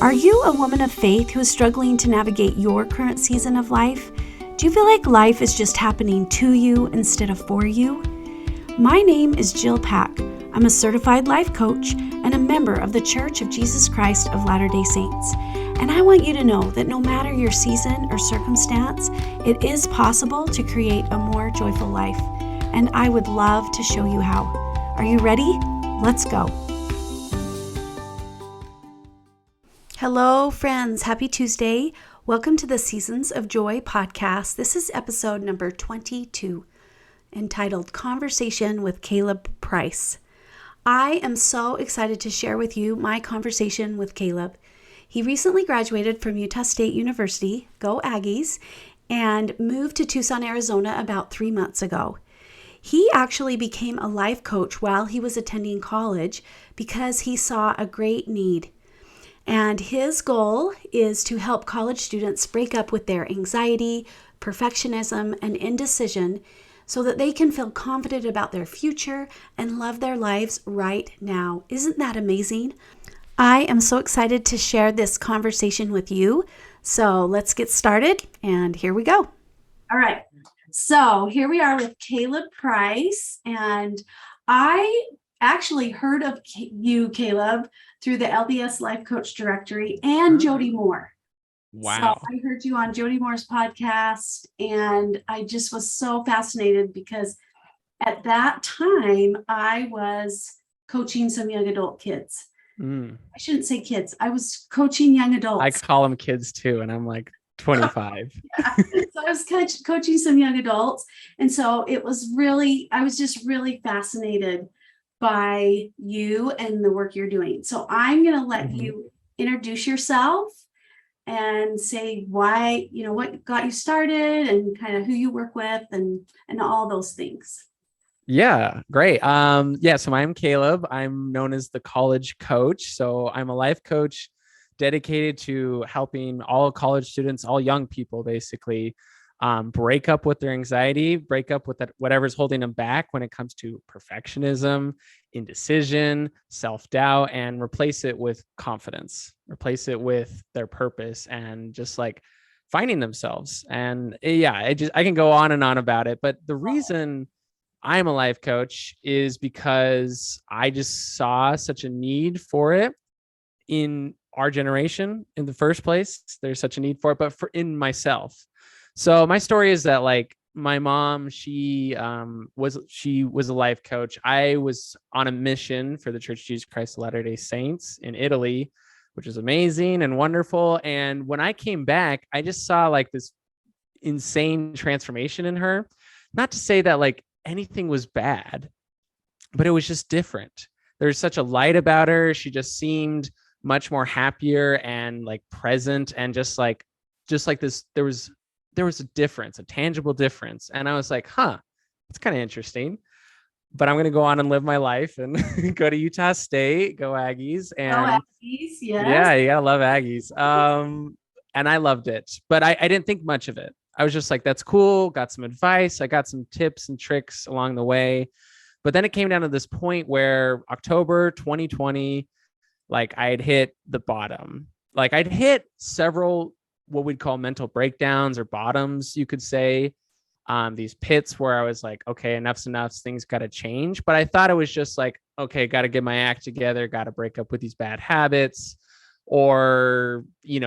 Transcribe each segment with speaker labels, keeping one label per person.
Speaker 1: Are you a woman of faith who is struggling to navigate your current season of life? Do you feel like life is just happening to you instead of for you? My name is Jill Pack. I'm a certified life coach and a member of the Church of Jesus Christ of Latter-day Saints. And I want you to know that no matter your season or circumstance, it is possible to create a more joyful life. And I would love to show you how. Are you ready? Let's go. Hello, friends. Happy Tuesday. Welcome to the Seasons of Joy podcast. This is episode number 22, entitled Conversation with Caleb Price. I am so excited to share with you my conversation with Caleb. He recently graduated from Utah State University, go Aggies, and moved to Tucson, Arizona about 3 months ago. He actually became a life coach while he was attending college because he saw a great need. And his goal is to help college students break up with their anxiety, perfectionism, and indecision so that they can feel confident about their future and love their lives right now. Isn't that amazing? I am so excited to share this conversation with you. So let's get started, and here we go. All right. So here we are with Caleb Price, and I actually heard of you, Caleb, through the LDS Life Coach Directory and Jody Moore.
Speaker 2: Wow.
Speaker 1: So I heard you on Jody Moore's podcast, and I just was so fascinated because at that time I was coaching some young adult kids. I shouldn't say kids. I was coaching young adults.
Speaker 2: I call them kids too, and I'm like 25.
Speaker 1: Yeah. So I was coaching some young adults. And so I was just really fascinated by you and the work you're doing. So I'm going to let you introduce yourself and say why, what got you started and kind of who you work with and all those things.
Speaker 2: Yeah, great. So I'm Caleb. I'm known as the college coach. So I'm a life coach dedicated to helping all college students, all young people, basically, break up with their anxiety, break up with whatever's holding them back when it comes to perfectionism, indecision, self-doubt, and replace it with confidence, replace it with their purpose and just like finding themselves. And I can go on and on about it. But the reason I'm a life coach is because I just saw such a need for it in our generation in the first place. There's such a need for it, but in myself. So my story is that like my mom, she was a life coach. I was on a mission for the Church of Jesus Christ of Latter-day Saints in Italy, which is amazing and wonderful. And when I came back, I just saw like this insane transformation in her. Not to say that like anything was bad, but it was just different. There's such a light about her. She just seemed much more happier and like present and just like this. There was a difference, a tangible difference. And I was like, it's kind of interesting, but I'm going to go on and live my life and go to Utah State, go Aggies. And
Speaker 1: go Aggies, yes.
Speaker 2: Yeah, you gotta love Aggies. And I loved it, but I didn't think much of it. I was just like, that's cool. Got some advice. I got some tips and tricks along the way. But then it came down to this point where October 2020, like I had hit the bottom. Like I'd hit several what we'd call mental breakdowns or bottoms, you could say, these pits where I was like, okay, enough's enough, things got to change. But I thought it was just like, okay, got to get my act together, got to break up with these bad habits, or you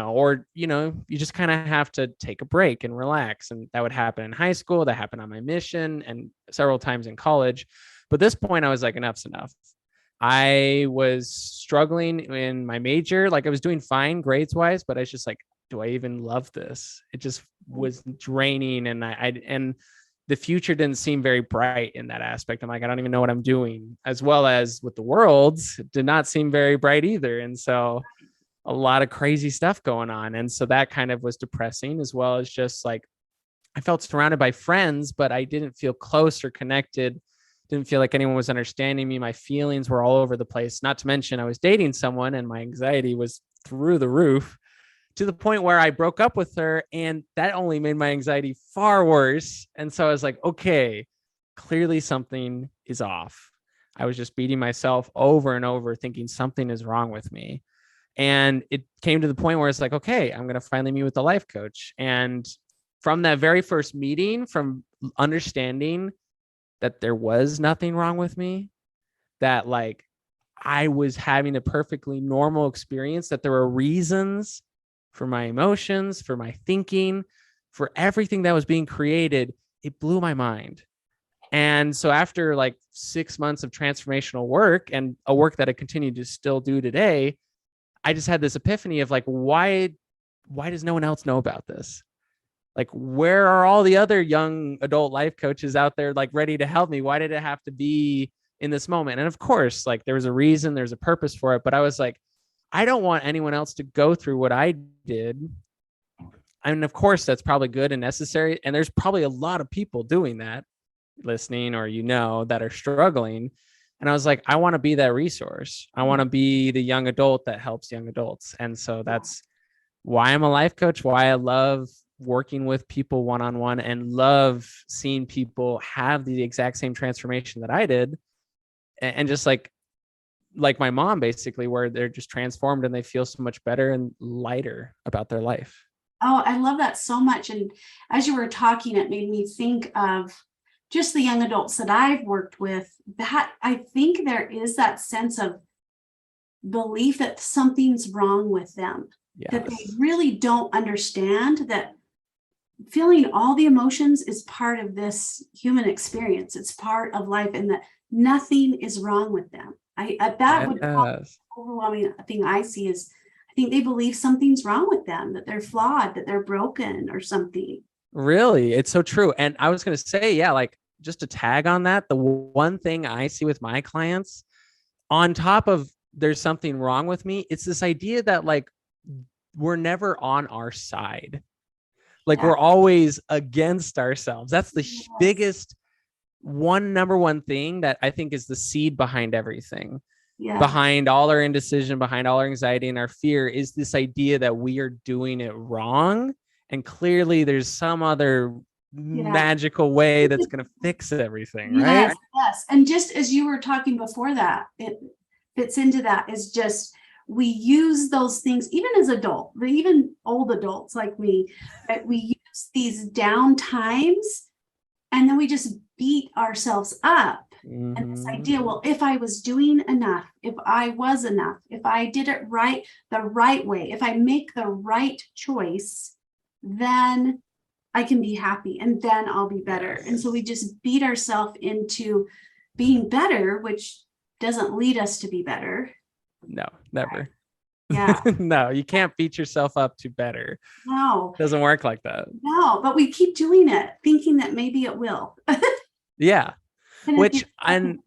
Speaker 2: just kind of have to take a break and relax. And that would happen in high school, that happened on my mission, and several times in college. But at this point, I was like, enough's enough. I was struggling in my major. Like I was doing fine grades wise, but I was just like, do I even love this? It just was draining. And and the future didn't seem very bright in that aspect. I'm like, I don't even know what I'm doing, as well as with the worlds, it did not seem very bright either. And so a lot of crazy stuff going on. And so that kind of was depressing, as well as just like, I felt surrounded by friends, but I didn't feel close or connected. Didn't feel like anyone was understanding me. My feelings were all over the place. Not to mention I was dating someone and my anxiety was through the roof, to the point where I broke up with her, and that only made my anxiety far worse. And so I was like, okay, clearly something is off. I was just beating myself over and over, thinking something is wrong with me. And it came to the point where it's like, okay, I'm going to finally meet with a life coach. And from that very first meeting, from understanding that there was nothing wrong with me, that like I was having a perfectly normal experience, that there were reasons for my emotions, for my thinking, for everything that was being created, it blew my mind. And so after like 6 months of transformational work, and a work that I continue to still do today, I just had this epiphany of like, why does no one else know about this? Like, where are all the other young adult life coaches out there, like ready to help me? Why did it have to be in this moment? And of course, like there was a reason, there's a purpose for it. But I was like, I don't want anyone else to go through what I did. I mean, of course, that's probably good and necessary. And there's probably a lot of people doing that, listening or, that are struggling. And I was like, I want to be that resource. I want to be the young adult that helps young adults. And so that's why I'm a life coach, why I love working with people one-on-one and love seeing people have the exact same transformation that I did. And just like my mom, basically, where they're just transformed and they feel so much better and lighter about their life.
Speaker 1: Oh, I love that so much. And as you were talking, it made me think of just the young adults that I've worked with, that I think there is that sense of belief that something's wrong with them, that they really don't understand that feeling all the emotions is part of this human experience. It's part of life, and that nothing is wrong with them. That would be the overwhelming thing I see is I think they believe something's wrong with them, that they're flawed, that they're broken or something.
Speaker 2: Really, it's so true. And I was going to say, like just to tag on that, the one thing I see with my clients, on top of there's something wrong with me, it's this idea that like we're never on our side. Like we're always against ourselves. That's the biggest number one thing that I think is the seed behind everything. Behind all our indecision, behind all our anxiety and our fear is this idea that we are doing it wrong. And clearly there's some other magical way that's going to fix everything, right?
Speaker 1: Yes. And just as you were talking before that, it fits into that, is just we use those things, even as adults, but even old adults like me, right? We use these down times and then we just beat ourselves up. And this idea, well, if I was doing enough, if I was enough, if I did it right, the right way, if I make the right choice, then I can be happy and then I'll be better. And so we just beat ourselves into being better, which doesn't lead us to be better.
Speaker 2: No, never.
Speaker 1: Yeah.
Speaker 2: No, you can't beat yourself up to better.
Speaker 1: No.
Speaker 2: It doesn't work like that.
Speaker 1: No, but we keep doing it, thinking that maybe it will.
Speaker 2: Yeah. And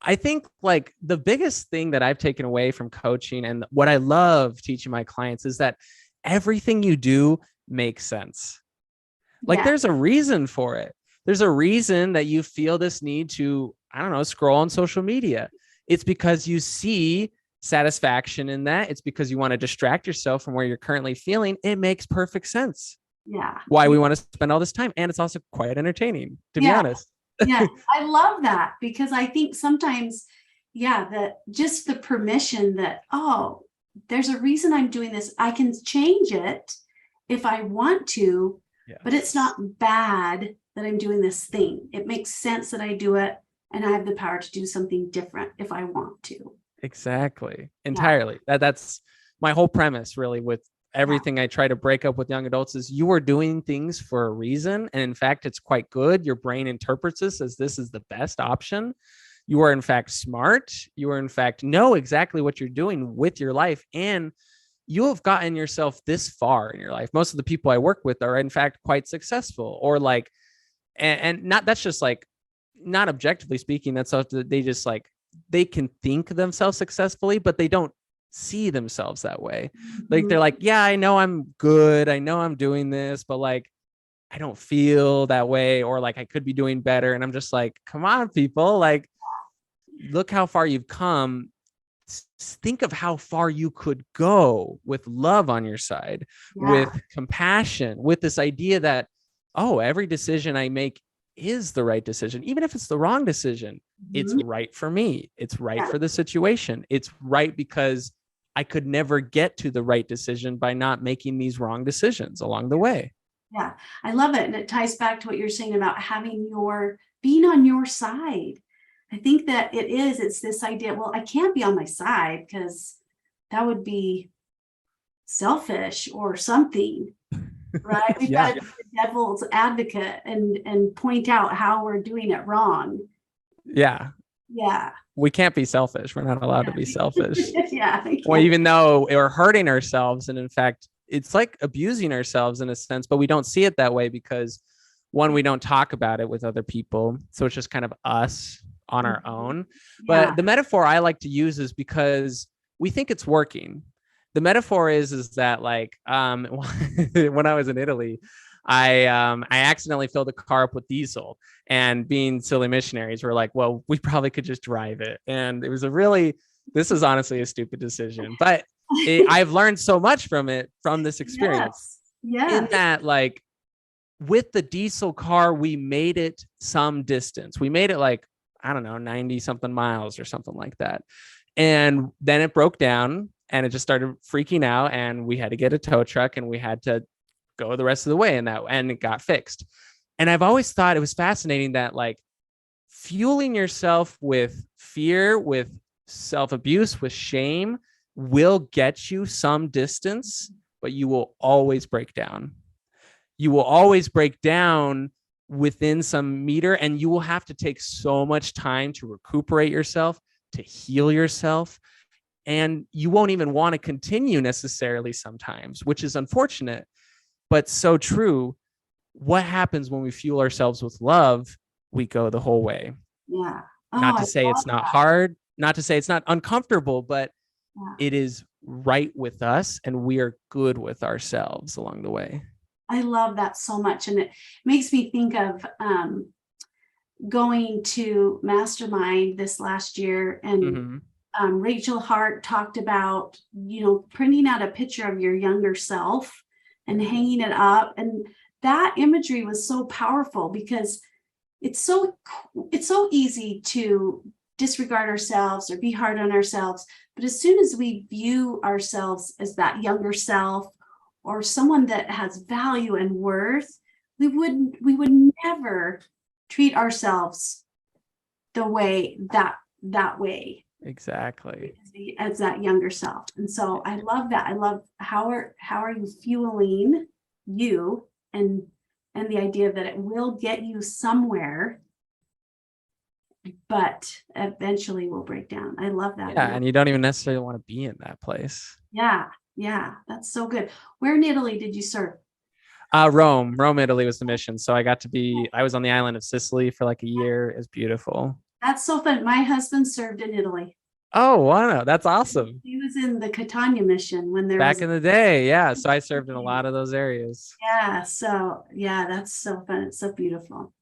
Speaker 2: I think like the biggest thing that I've taken away from coaching and what I love teaching my clients is that everything you do makes sense. Like there's a reason for it. There's a reason that you feel this need to, I don't know, scroll on social media. It's because you see satisfaction in that. It's because you want to distract yourself from where you're currently feeling. It makes perfect sense.
Speaker 1: Yeah.
Speaker 2: Why we want to spend all this time. And it's also quite entertaining, to be honest.
Speaker 1: Yeah, I love that, because I think sometimes, that just the permission that, oh, there's a reason I'm doing this. I can change it if I want to, but it's not bad that I'm doing this thing. It makes sense that I do it, and I have the power to do something different if I want to.
Speaker 2: Exactly. Entirely. That's my whole premise, really, with everything I try to break up with young adults is you are doing things for a reason. And in fact, it's quite good. Your brain interprets this as this is the best option. You are in fact smart. You are in fact know exactly what you're doing with your life. And you have gotten yourself this far in your life. Most of the people I work with are in fact quite successful, or like, and not, that's just like, not objectively speaking, that's how they just like, they can think themselves successfully, but they don't see themselves that way. Like they're like, yeah, I know I'm good, I know I'm doing this, but like I don't feel that way, or like I could be doing better. And I'm just like, come on, people, like look how far you've come. Think of how far you could go with love on your side, with compassion, with this idea that, oh, every decision I make is the right decision. Even if it's the wrong decision, it's right for me. It's right for the situation. It's right because I could never get to the right decision by not making these wrong decisions along the way.
Speaker 1: Yeah, I love it. And it ties back to what you're saying about being on your side. I think that it's this idea, well, I can't be on my side because that would be selfish or something, right? We've
Speaker 2: Yeah.
Speaker 1: got to be the devil's advocate and point out how we're doing it wrong.
Speaker 2: Yeah.
Speaker 1: Yeah.
Speaker 2: We can't be selfish. We're not allowed to be selfish.
Speaker 1: Yeah.
Speaker 2: Well, even though we're hurting ourselves. And in fact, it's like abusing ourselves in a sense, but we don't see it that way because one, we don't talk about it with other people. So it's just kind of us on our own.
Speaker 1: Yeah.
Speaker 2: But the metaphor I like to use is because we think it's working. The metaphor is that like when I was in Italy, I accidentally filled the car up with diesel, and being silly missionaries, we're like, well, we probably could just drive it. And it was this is honestly a stupid decision, but I've learned so much from this experience.
Speaker 1: Yes.
Speaker 2: In that, like, with the diesel car, we made it some distance. We made it like, I don't know, 90 something miles or something like that. And then it broke down and it just started freaking out, and we had to get a tow truck and we had to go the rest of the way, and it got fixed. And I've always thought it was fascinating that, like, fueling yourself with fear, with self-abuse, with shame will get you some distance, but you will always break down. You will always break down within some meter, and you will have to take so much time to recuperate yourself, to heal yourself. And you won't even want to continue necessarily sometimes, which is unfortunate, but so true. What happens when we fuel ourselves with love? We go the whole way.
Speaker 1: Yeah.
Speaker 2: Not to say it's not hard, not to say it's not uncomfortable, but it is right with us, and we are good with ourselves along the way.
Speaker 1: I love that so much. And it makes me think of going to Mastermind this last year, and Rachel Hart talked about, printing out a picture of your younger self and hanging it up. And that imagery was so powerful because it's so easy to disregard ourselves or be hard on ourselves. But as soon as we view ourselves as that younger self or someone that has value and worth, we would never treat ourselves the way that way.
Speaker 2: Exactly.
Speaker 1: As that younger self. And so I love that. I love how are you fueling you, and the idea that it will get you somewhere, but eventually will break down. I love that.
Speaker 2: Yeah, and you don't even necessarily want to be in that place.
Speaker 1: Yeah, that's so good. Where in Italy did you serve?
Speaker 2: Rome, Italy was the mission. So I was on the island of Sicily for like a year. It's beautiful.
Speaker 1: That's so fun. My husband served in Italy.
Speaker 2: Oh, wow. That's awesome.
Speaker 1: He was in the Catania mission when
Speaker 2: back in the day. Yeah. So I served in a lot of those areas.
Speaker 1: Yeah. So yeah, that's so fun. It's so beautiful.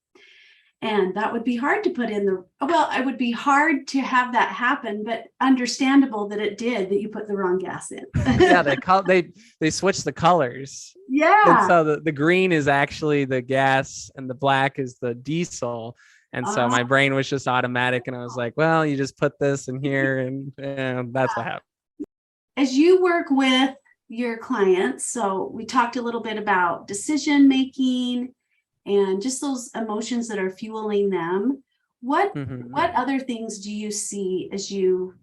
Speaker 1: And that would be hard to put in it would be hard to have that happen, but understandable that it did, that you put the wrong gas in.
Speaker 2: Yeah, they switched the colors.
Speaker 1: Yeah.
Speaker 2: And so the green is actually the gas and the black is the diesel. And so my brain was just automatic, and I was like, well, you just put this in here, and that's what happened.
Speaker 1: As you work with your clients, so we talked a little bit about decision making and just those emotions that are fueling them. What other things do you see as you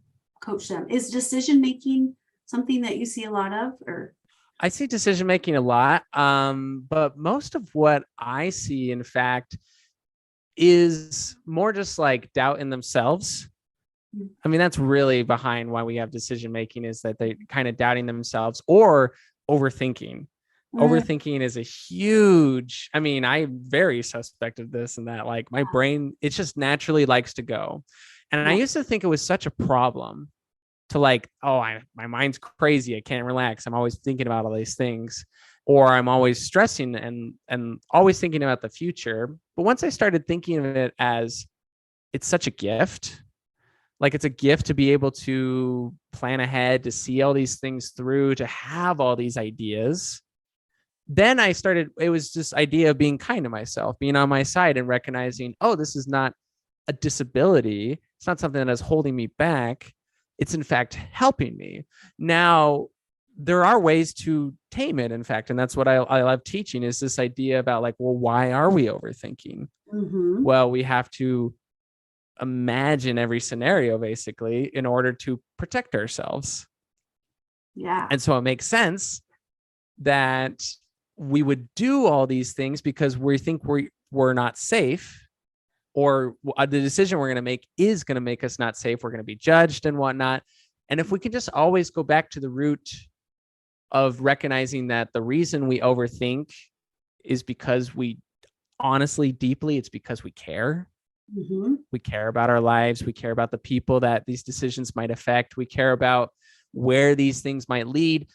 Speaker 1: coach them? Is decision making something that you see a lot of? Or
Speaker 2: I see decision making a lot, but most of what I see, in fact, is more just like doubt in themselves. I mean, that's really behind why we have decision making, is that they kind of doubting themselves or overthinking. Overthinking is a huge, I'm very suspect of this, and that, like, my brain, it just naturally likes to go. And I used to think it was such a problem to, like, my mind's crazy. I can't relax. I'm always thinking about all these things, or I'm always stressing and always thinking about the future. But once I started thinking of it as it's such a gift, like it's a gift to be able to plan ahead, to see all these things through, to have all these ideas, then it was this idea of being kind to myself, being on my side and recognizing, this is not a disability. It's not something that is holding me back. it's in fact helping me. Now, there are ways to tame it, in fact, and that's what I love teaching, is this idea about like, well, why are we overthinking?
Speaker 1: Mm-hmm.
Speaker 2: Well, we have to imagine every scenario basically in order to protect ourselves.
Speaker 1: Yeah.
Speaker 2: And so it makes sense that we would do all these things because we think we're not safe, or the decision we're going to make is going to make us not safe. We're going to be judged and whatnot. And if we can just always go back to the root of recognizing that the reason we overthink is because we honestly, deeply, it's because we care.
Speaker 1: Mm-hmm.
Speaker 2: We care about our lives. We care about the people that these decisions might affect. We care about where these things might lead.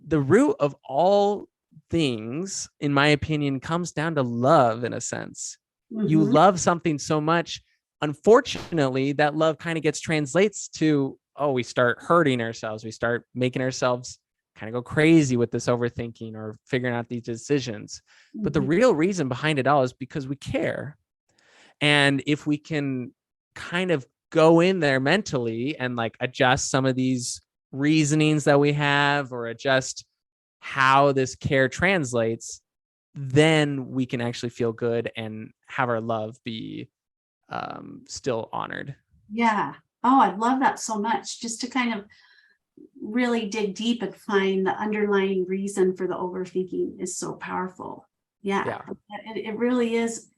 Speaker 2: The root of all things, in my opinion, comes down to love in a sense.
Speaker 1: Mm-hmm.
Speaker 2: You love something so much. Unfortunately, that love kind of gets translates to, oh, we start hurting ourselves. We start making ourselves kind of go crazy with this overthinking or figuring out these decisions.
Speaker 1: Mm-hmm.
Speaker 2: But the real reason behind it all is because we care. And if we can kind of go in there mentally and like adjust some of these reasonings that we have, or adjust how this care translates, then we can actually feel good and have our love be still honored.
Speaker 1: Yeah. Oh, I love that so much. Just to kind of really dig deep and find the underlying reason for the overthinking is so powerful. Yeah. It really is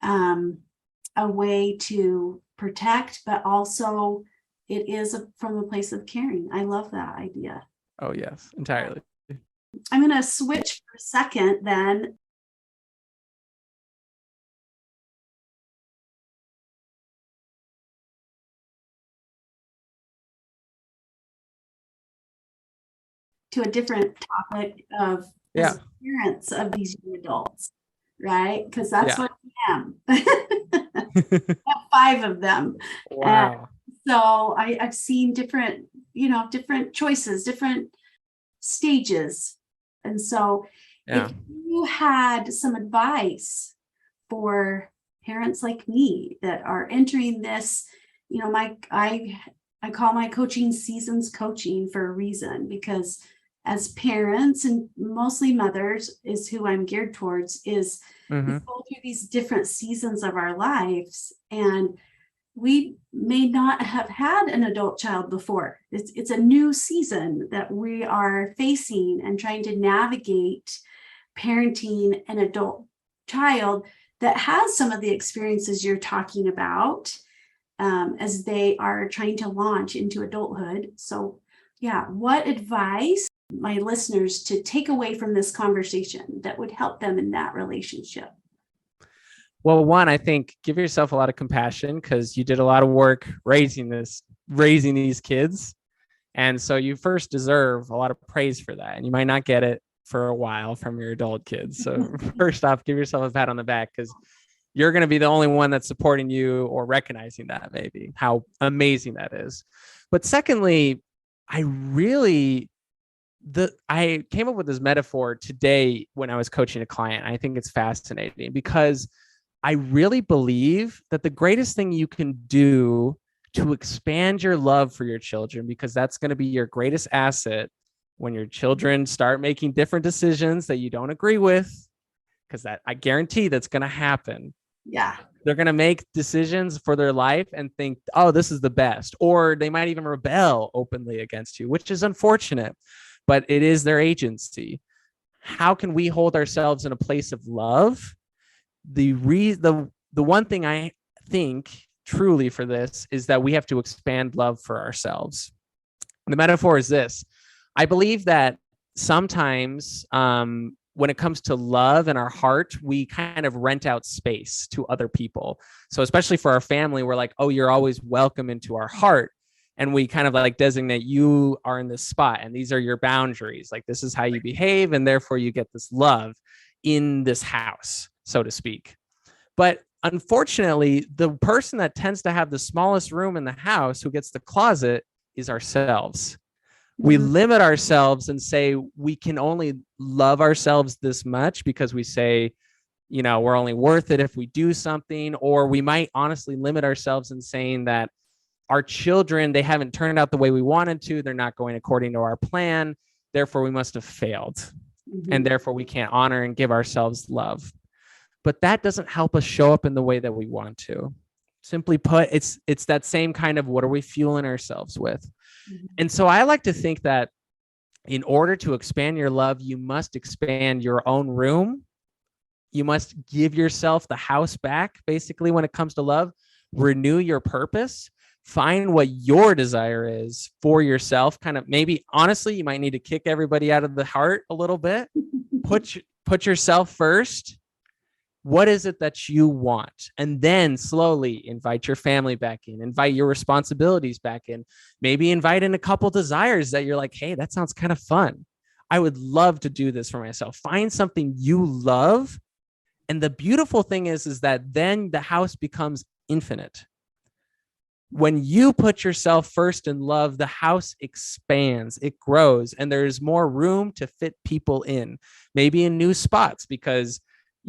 Speaker 1: a way to protect, but also it is from a place of caring. I love that idea.
Speaker 2: Oh, yes, entirely.
Speaker 1: I'm going to switch for a second then. To a different topic of as parents of these young adults, right? Because that's what I am. I have 5 of them.
Speaker 2: Wow.
Speaker 1: So I've seen different, different choices, different stages. And so if you had some advice for parents like me that are entering this, I call my coaching seasons coaching for a reason, because as parents, and mostly mothers is who I'm geared towards, is we go through these different seasons of our lives, and we may not have had an adult child before. It's a new season that we are facing and trying to navigate parenting an adult child that has some of the experiences you're talking about as they are trying to launch into adulthood. So, what advice my listeners to take away from this conversation that would help them in that relationship?
Speaker 2: Well, one, I think give yourself a lot of compassion, because you did a lot of work raising these kids. And so you first deserve a lot of praise for that. And you might not get it for a while from your adult kids. So first off, give yourself a pat on the back, because you're going to be the only one that's supporting you or recognizing that, maybe how amazing that is. But secondly, I came up with this metaphor today when I was coaching a client. I think it's fascinating because I really believe that the greatest thing you can do to expand your love for your children, because that's going to be your greatest asset when your children start making different decisions that you don't agree with, because that I guarantee that's going to happen.
Speaker 1: Yeah.
Speaker 2: They're going to make decisions for their life and think, oh, this is the best. Or they might even rebel openly against you, which is unfortunate, but it is their agency. How can we hold ourselves in a place of love? The one thing I think truly for this is that we have to expand love for ourselves. The metaphor is this. I believe that sometimes when it comes to love in our heart, we kind of rent out space to other people. So especially for our family, we're like, oh, you're always welcome into our heart. And we kind of like designate you are in this spot and these are your boundaries. Like this is how you behave. And therefore you get this love in this house, so to speak. But unfortunately, the person that tends to have the smallest room in the house, who gets the closet, is ourselves. We limit ourselves and say we can only love ourselves this much because we say, we're only worth it if we do something. Or we might honestly limit ourselves in saying that, our children, they haven't turned out the way we wanted to. They're not going according to our plan. Therefore, we must have failed.
Speaker 1: Mm-hmm.
Speaker 2: And therefore, we can't honor and give ourselves love. But that doesn't help us show up in the way that we want to. Simply put, it's that same kind of what are we fueling ourselves with?
Speaker 1: Mm-hmm.
Speaker 2: And so I like to think that in order to expand your love, you must expand your own room. You must give yourself the house back, basically, when it comes to love. Renew your purpose. Find what your desire is for yourself. Kind of maybe, honestly, you might need to kick everybody out of the heart a little bit. Put yourself first. What is it that you want? And then slowly invite your family back in, invite your responsibilities back in, maybe invite in a couple desires that you're like, hey, that sounds kind of fun. I would love to do this for myself. Find something you love. And the beautiful thing is that then the house becomes infinite. When you put yourself first in love, the house expands, it grows, and there's more room to fit people in, maybe in new spots, because,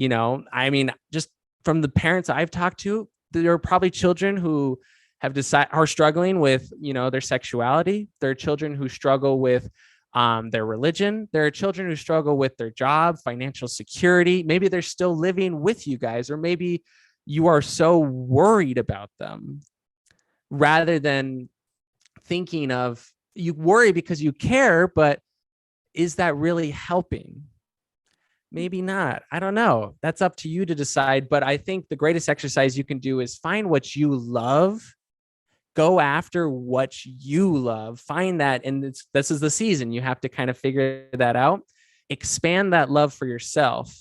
Speaker 2: I mean, just from the parents I've talked to, there are probably children who are struggling with, their sexuality. There are children who struggle with their religion. There are children who struggle with their job, financial security. Maybe they're still living with you guys, or maybe you are so worried about them rather than thinking of, you worry because you care, but is that really helping? Maybe not. I don't know. That's up to you to decide. But I think the greatest exercise you can do is find what you love. Go after what you love. Find that. And this is the season. You have to kind of figure that out. Expand that love for yourself.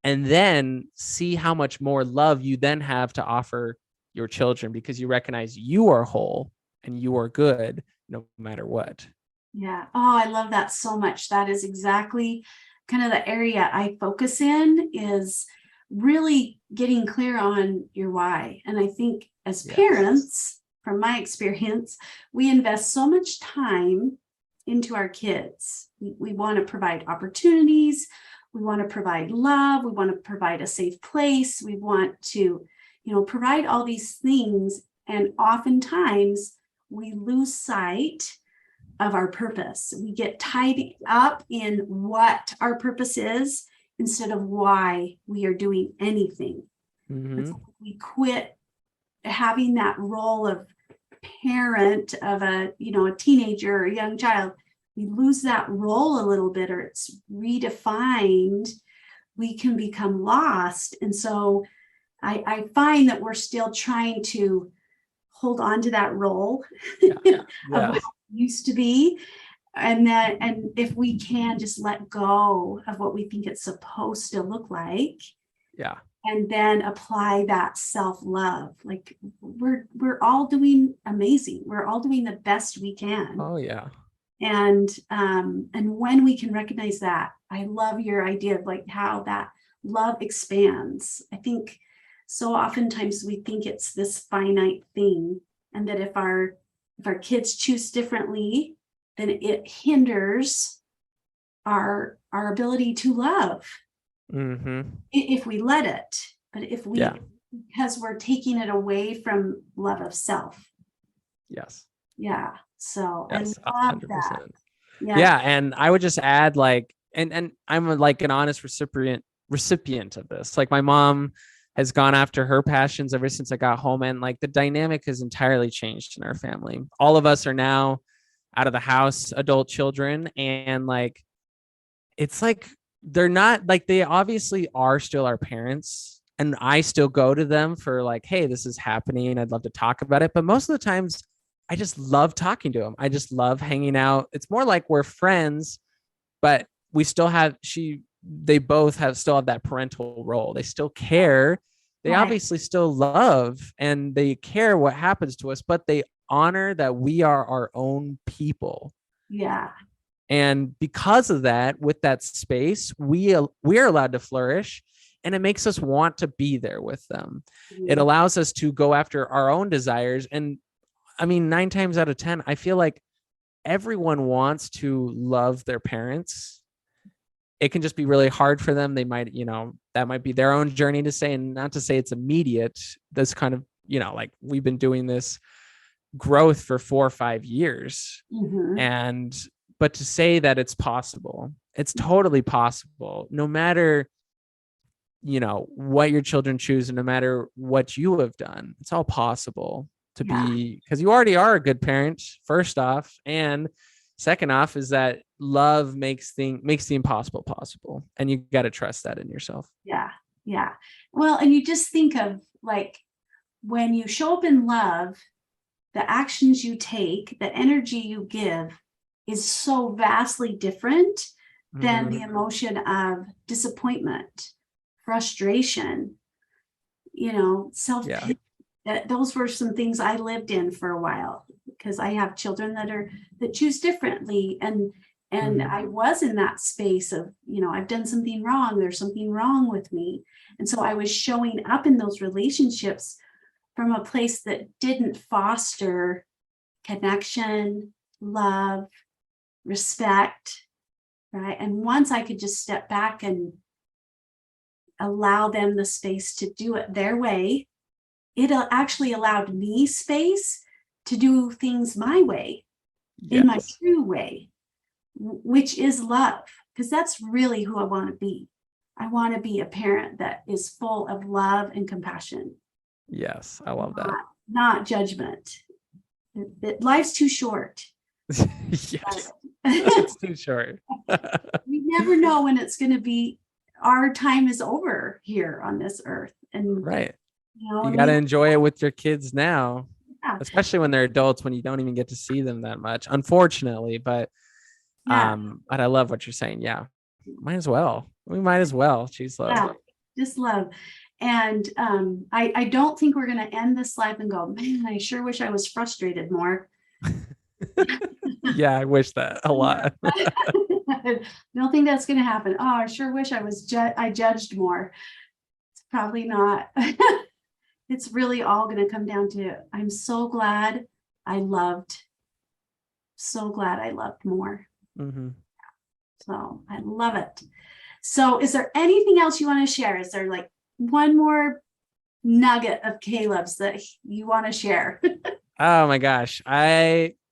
Speaker 2: And then see how much more love you then have to offer your children, because you recognize you are whole and you are good no matter what.
Speaker 1: Yeah. Oh, I love that so much. That is exactly kind of the area I focus in, is really getting clear on your why. And I think as parents, from my experience, we invest so much time into our kids. We want to provide opportunities. We want to provide love. We want to provide a safe place. We want to, provide all these things. And oftentimes we lose sight of our purpose. We get tied up in what our purpose is instead of why we are doing anything.
Speaker 2: Mm-hmm.
Speaker 1: So we quit having that role of parent of a teenager or a young child. We lose that role a little bit, or it's redefined. We can become lost. And so I find that we're still trying to hold on to that role of what it used to be. And if we can just let go of what we think it's supposed to look like.
Speaker 2: Yeah.
Speaker 1: And then apply that self-love. Like we're all doing amazing. We're all doing the best we can.
Speaker 2: Oh yeah.
Speaker 1: And when we can recognize that, I love your idea of like how that love expands. I think so oftentimes we think it's this finite thing, and that if our kids choose differently, then it hinders our ability to love.
Speaker 2: Mm-hmm.
Speaker 1: If we let it. But if we, because we're taking it away from love of self.
Speaker 2: Yes.
Speaker 1: Yeah. So
Speaker 2: yes,
Speaker 1: I love
Speaker 2: 100%.
Speaker 1: that.
Speaker 2: Yeah. And I would just add, like, and I'm like an honest recipient of this. Like, my mom has gone after her passions ever since I got home, and like the dynamic has entirely changed in our family. All of us are now out of the house, adult children, and like it's like they're not, like, they obviously are still our parents, and I still go to them for like, hey, this is happening, I'd love to talk about it. But most of the times I just love talking to them. I just love hanging out. It's more like we're friends, but we still have they both still have that parental role. They still care. They obviously still love, and they care what happens to us, but they honor that we are our own people.
Speaker 1: Yeah.
Speaker 2: And because of that, with that space, we are allowed to flourish, and it makes us want to be there with them. Mm-hmm. It allows us to go after our own desires. And I mean, 9 times out of 10, I feel like everyone wants to love their parents. It can just be really hard for them. They might, that might be their own journey to say, and not to say it's immediate. This kind of, like, we've been doing this growth for 4 or 5 years.
Speaker 1: Mm-hmm.
Speaker 2: And, but to say that it's possible, it's totally possible, no matter, what your children choose and no matter what you have done, it's all possible to
Speaker 1: Yeah.
Speaker 2: be, because you already are a good parent, first off. And second off is that love makes the impossible possible. And you got to trust that in yourself.
Speaker 1: Yeah. Yeah. Well, and you just think of like when you show up in love, the actions you take, the energy you give is so vastly different than the emotion of disappointment, frustration, self-pity. Those were some things I lived in for a while because I have children that choose differently. And I was in that space of, I've done something wrong. There's something wrong with me. And so I was showing up in those relationships from a place that didn't foster connection, love, respect, right? And once I could just step back and allow them the space to do it their way, it actually allowed me space to do things my way, in my true way, which is love, because that's really who I want to be. I want to be a parent that is full of love and compassion.
Speaker 2: Yes, I love that.
Speaker 1: Not judgment. Life's too short.
Speaker 2: Yes, it's too short.
Speaker 1: We never know when it's going to be, our time is over here on this earth. And
Speaker 2: right. You got to enjoy it with your kids now, especially when they're adults, when you don't even get to see them that much, unfortunately. But I love what you're saying. Yeah, might as well. We might as well choose love.
Speaker 1: Yeah, just love. And I don't think we're going to end this live and go, man, I sure wish I was frustrated more.
Speaker 2: Yeah, I wish that a lot.
Speaker 1: I don't think that's going to happen. Oh, I sure wish I judged more. It's probably not. It's really all going to come down to, I'm so glad I loved more.
Speaker 2: Mm-hmm.
Speaker 1: So I love it. So is there anything else you want to share? Is there like one more nugget of Caleb's that you want to share?
Speaker 2: Oh my gosh.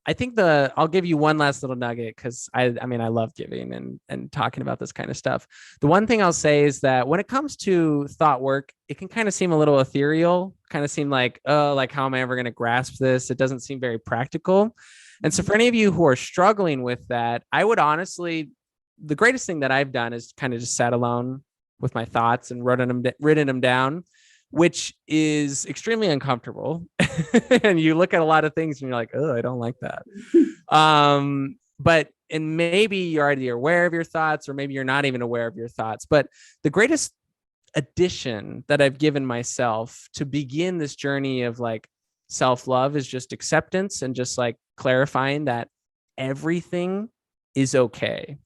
Speaker 2: I think I'll give you one last little nugget, because I love giving and talking about this kind of stuff. The one thing I'll say is that when it comes to thought work, it can kind of seem a little ethereal, kind of seem like, oh, like, how am I ever going to grasp this? It doesn't seem very practical. And so for any of you who are struggling with that, I would honestly, the greatest thing that I've done is kind of just sat alone with my thoughts and written them down, which is extremely uncomfortable. And you look at a lot of things and you're like, oh, I don't like that. And maybe you're already aware of your thoughts, or maybe you're not even aware of your thoughts. But the greatest addition that I've given myself to begin this journey of like self-love is just acceptance, and just like clarifying that everything is okay.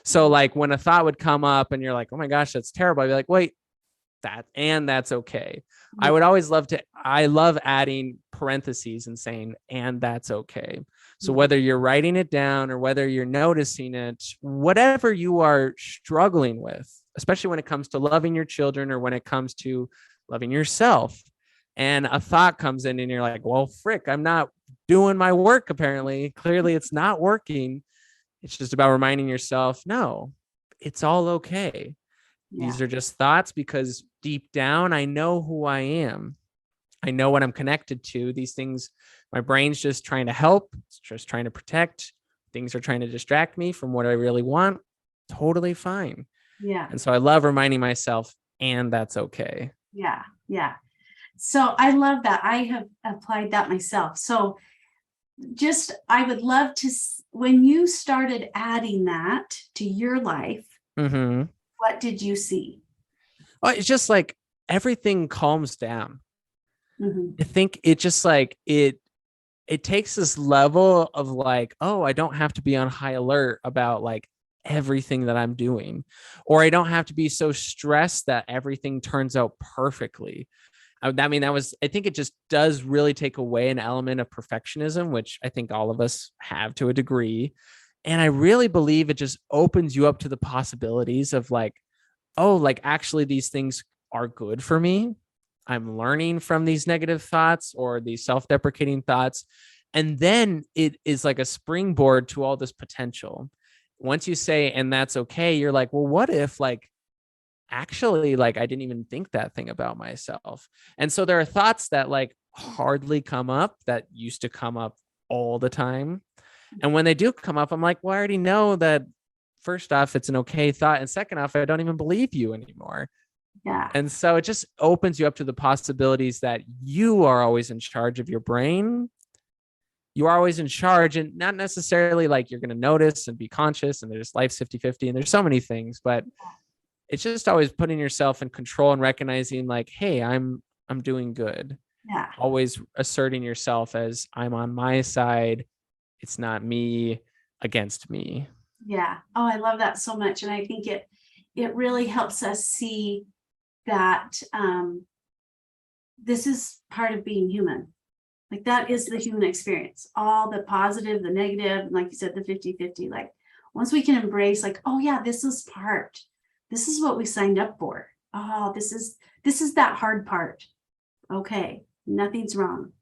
Speaker 2: So like when a thought would come up and you're like, oh my gosh, that's terrible, I'd be like, wait, that's okay. I would always I love adding parentheses and saying, and that's okay. So whether you're writing it down or whether you're noticing it, whatever you are struggling with, especially when it comes to loving your children or when it comes to loving yourself, and a thought comes in and you're like, well, frick, I'm not doing my work. Apparently, clearly it's not working. It's just about reminding yourself, no, it's all okay. Yeah. These are just thoughts, because deep down, I know who I am. I know what I'm connected to. These things, my brain's just trying to help. It's just trying to protect. Things are trying to distract me from what I really want. Totally fine.
Speaker 1: Yeah.
Speaker 2: And so I love reminding myself, and that's okay.
Speaker 1: Yeah. Yeah. So I love that. I have applied that myself. So I would love to, when you started adding that to your life, what did you see?
Speaker 2: Oh, it's just like everything calms down. I think it just like it takes this level of like, oh, I don't have to be on high alert about like everything that I'm doing, or I don't have to be so stressed that everything turns out perfectly. I think it just does really take away an element of perfectionism, which I think all of us have to a degree. And I really believe it just opens you up to the possibilities of like, oh, like actually these things are good for me. I'm learning from these negative thoughts or these self-deprecating thoughts. And then it is like a springboard to all this potential. Once you say, and that's okay, you're like, well, what if like, actually, like, I didn't even think that thing about myself. And so there are thoughts that like hardly come up that used to come up all the time. And when they do come up, I'm like, well, I already know that. First off, it's an okay thought. And second off, I don't even believe you anymore.
Speaker 1: Yeah.
Speaker 2: And so it just opens you up to the possibilities that you are always in charge of your brain. You are always in charge, and not necessarily like you're going to notice and be conscious, and there's life's 50-50 and there's so many things, but it's just always putting yourself in control and recognizing like, hey, I'm doing good.
Speaker 1: Yeah.
Speaker 2: Always asserting yourself as I'm on my side. It's not me against me.
Speaker 1: Yeah. Oh, I love that so much. And I think it really helps us see that this is part of being human. Like that is the human experience, all the positive, the negative, like you said, the 50-50. Like once we can embrace like, oh yeah, this is what we signed up for. Oh, this is that hard part. Okay, nothing's wrong.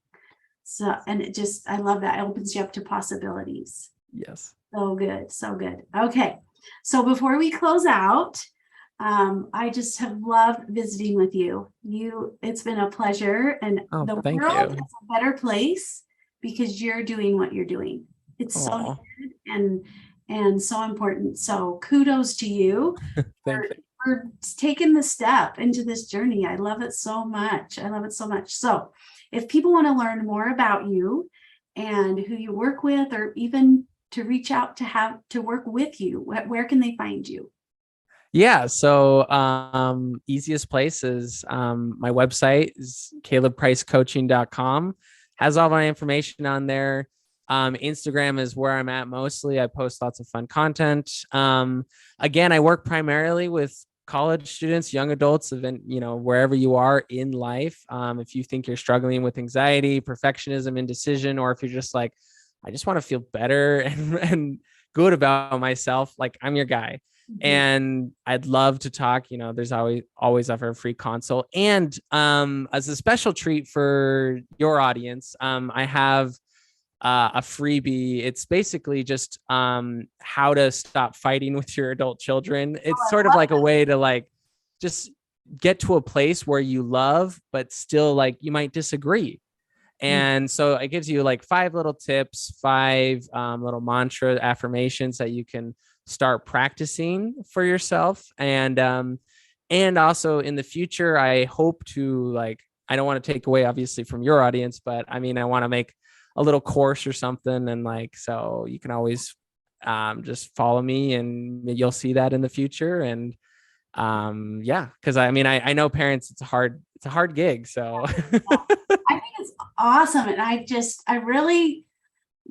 Speaker 1: So, and I love that. It opens you up to possibilities.
Speaker 2: Yes.
Speaker 1: So good. So good. Okay. So before we close out, I just have loved visiting with you. It's been a pleasure, and the
Speaker 2: Thank
Speaker 1: world
Speaker 2: you.
Speaker 1: is a better place because you're doing what you're doing. It's so good and so important. So kudos to you
Speaker 2: Thank you.
Speaker 1: for taking the step into this journey. I love it so much. So if people want to learn more about you and who you work with, or even to reach out to work with you, where can they find you?
Speaker 2: Yeah. So easiest place is my website is calebpricecoaching.com. Has all my information on there. Instagram is where I'm at mostly. I post lots of fun content. Again, I work primarily with college students, young adults, even, wherever you are in life. If you think you're struggling with anxiety, perfectionism, indecision, or if you're just like, I just want to feel better and good about myself, like I'm your guy. And I'd love to talk. There's always offer a free consult. And as a special treat for your audience, I have a freebie. It's basically just how to stop fighting with your adult children. It's sort of like a way to like just get to a place where you love, but still like you might disagree. And so it gives you like 5 little tips, 5 little mantra affirmations that you can start practicing for yourself. And also in the future, I hope to like, I don't want to take away obviously from your audience, but I mean, I want to make a little course or something. And like, so you can always just follow me and you'll see that in the future. And yeah, because I mean, I know parents, it's a hard gig. So
Speaker 1: I think it's awesome. And I really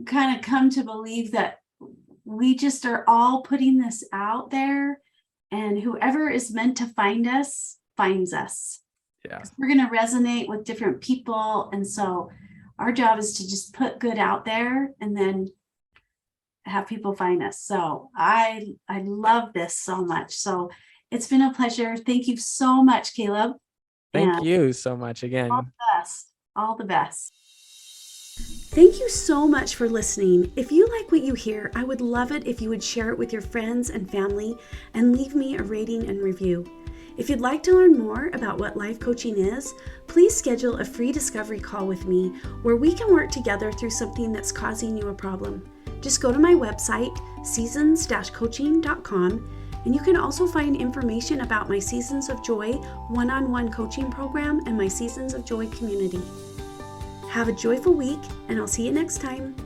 Speaker 1: kind of come to believe that we just are all putting this out there, and whoever is meant to find us finds us.
Speaker 2: Yeah.
Speaker 1: We're going to resonate with different people. And so our job is to just put good out there and then have people find us. So I love this so much. So it's been a pleasure. Thank you so much, Caleb.
Speaker 2: Thank you so much again.
Speaker 1: All the best. All the best. Thank you so much for listening. If you like what you hear, I would love it if you would share it with your friends and family and leave me a rating and review. If you'd like to learn more about what life coaching is, please schedule a free discovery call with me where we can work together through something that's causing you a problem. Just go to my website, seasons-coaching.com, and you can also find information about my Seasons of Joy one-on-one coaching program and my Seasons of Joy community. Have a joyful week, and I'll see you next time.